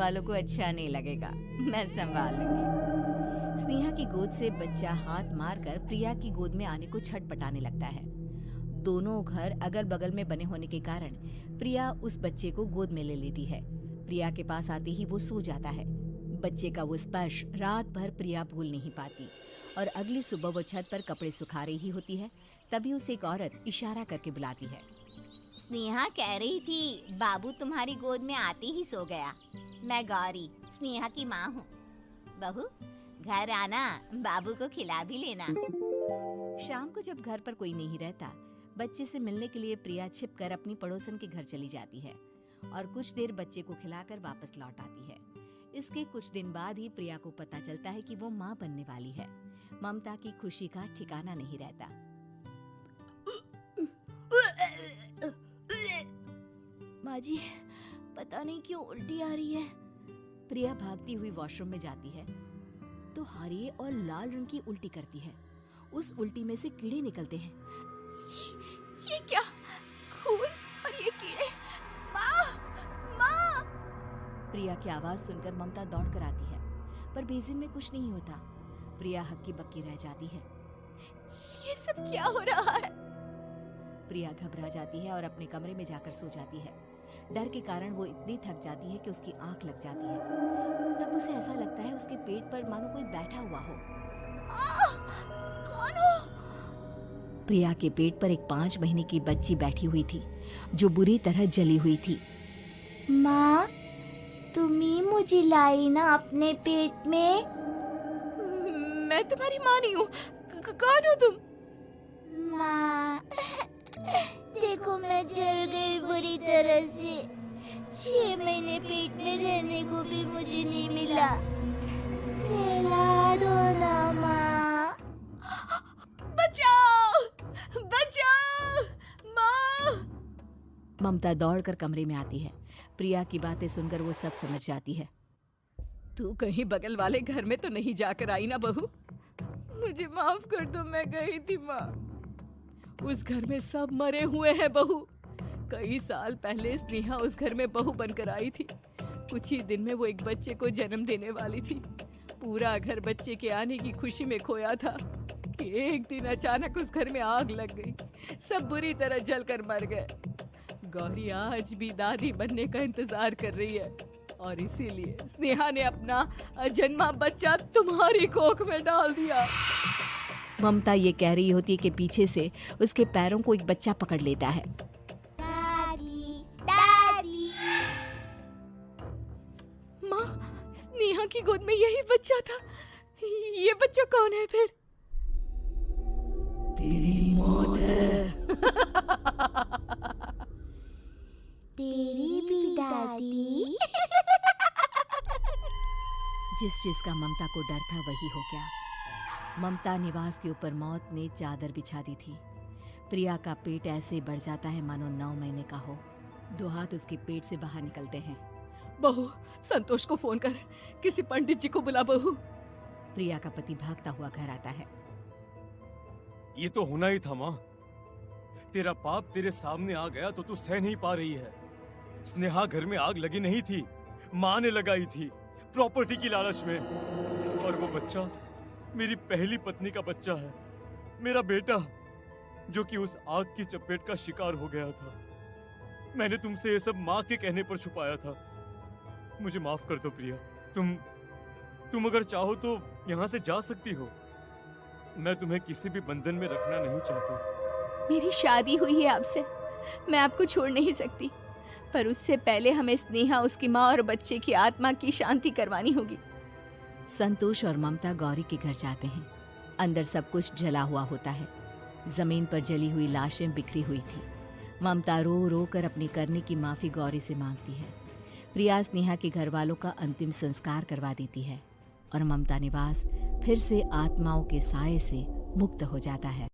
वालों को अच्छा नहीं लगेगा, मैं संभाल लूंगी। स्नेहा की गोद से बच्चा हाथ मारकर प्रिया की गोद में आने को छटपटाने लगता है। दोनों घर अगल बगल में बने होने के कारण प्रिया उस बच्चे को गोद में ले लेती है। प्रिया के पास आते ही वो सो जाता है। बच्चे का वो स्पर्श रात भर प्रिया भूल नहीं पाती और अगली सुबह वो छत पर कपड़े सुखा रही होती है, तभी उसे एक औरत इशारा करके बुलाती है। स्नेहा कह रही थी बाबू तुम्हारी गोद में आते ही सो गया। मैं गौरी, स्नेहा की माँ हूँ। बहू, घर आना, बाबू को खिला भी लेना। शाम को जब घर पर कोई नहीं रहता, बच्चे से मिलने के लिए प्रिया छिपकर अपनी पड़ोसन के घर चली जाती है और कुछ देर बच्चे को खिलाकर वापस लौट आती है। इसके कुछ दिन बाद ही प्रिया को पता चलता है कि वो माँ बनने वाली है। ममता की खुशी का ठिकाना नहीं रहता। माँ जी, पता नहीं क्यों उल्टी आ रही है। प्रिया भागती हुई वॉशरूम में जाती है तो हरे और लाल रंग की उल्टी करती है। उस उल्टी में से कीड़े निकलते हैं। ये क्या? खून और ये कीड़े! माँ! माँ! प्रिया की आवाज सुनकर ममता दौड़कर आती है, पर बेसिन में कुछ नहीं होता। प्रिया हक्की बक्की रह जाती है। ये सब क्या हो रहा है? प्रिया घबरा जाती है और अपने कमरे में जाकर सो जाती है। डर के कारण वो इतनी थक जाती है कि उसकी आंख लग जाती है। तब उसे ऐसा लगता है उसके पेट पर मानो कोई बैठा हुआ हो। कौन हो? प्रिया के पेट पर एक 5 महीने की बच्ची बैठी हुई थी जो बुरी तरह जली हुई थी। माँ, तुम ही मुझे लाई ना अपने पेट में? मैं तुम्हारी माँ नहीं हूँ। कौन हो तुम? माँ, देखो मैं जल गई बुरी तरह से। 6 महीने पेट में रहने को भी मुझे नहीं मिला। सहला दो ना माँ। बचाओ! बचाओ! माँ! ममता दौड़कर कमरे में आती है। प्रिया की बातें सुनकर वो सब समझ जाती है। तू कहीं बगल वाले घर में तो नहीं जाकर आई ना बहू? मुझे माफ कर दो, मैं गई थी माँ। उस घर में सब मरे हुए हैं बहू। कई साल पहले स्नेहा उस घर में बहू बनकर आई थी। कुछ ही दिन में वो एक बच्चे को जन्म देने वाली थी। पूरा घर बच्चे के आने की खुशी में खोया था कि एक दिन अचानक उस घर में आग लग गई। सब बुरी तरह जलकर मर गए। गौरी आज भी दादी बनने का इंतजार कर रही है और इसीलिए स्नेहा ने अपना अजन्मा बच्चा तुम्हारी कोख में डाल दिया। ममता ये कह रही होती है कि पीछे से उसके पैरों को एक बच्चा पकड़ लेता है। दादी, दादी। माँ, स्नेहा की गोद में यही बच्चा था। ये बच्चा कौन है फिर? तेरी मौत है। तेरी भी दादी। जिस चीज का ममता को डर था वही हो गया। ममता निवास के ऊपर मौत ने चादर बिछा दी थी। प्रिया का पेट ऐसे बढ़ जाता है मानो 9 महीने का हो। 2 हाथ उसके पेट से बाहर निकलते हैं। बहू, संतोष को फोन कर, किसी पंडित जी को बुला बहू। प्रिया का पति भागता हुआ घर आता है। ये तो होना ही था माँ। तेरा पाप तेरे सामने आ गया तो तू सह नहीं पा रही है। स्नेहा घर में आग लगी नहीं थी, माँ ने लगाई थी, प्रॉपर्टी की लालच में। और वो बच्चा मेरी पहली पत्नी का बच्चा है, मेरा बेटा, जो कि उस आग की चपेट का शिकार हो गया था। मैंने तुमसे ये सब माँ के कहने पर छुपाया था। मुझे माफ कर दो प्रिया। तुम अगर चाहो तो यहाँ से जा सकती हो। मैं तुम्हें किसी भी बंधन में रखना नहीं चाहता। मेरी शादी हुई है आपसे, मैं आपको छोड़ नहीं सकती, पर उससे पहले हमें स्नेहा, उसकी माँ और बच्चे की आत्मा की शांति करवानी होगी। संतोष और ममता गौरी के घर जाते हैं। अंदर सब कुछ जला हुआ होता है। जमीन पर जली हुई लाशें बिखरी हुई थी। ममता रो रो कर अपनी करने की माफी गौरी से मांगती है। प्रिया स्नेहा के घर वालों का अंतिम संस्कार करवा देती है और ममता निवास फिर से आत्माओं के साए से मुक्त हो जाता है।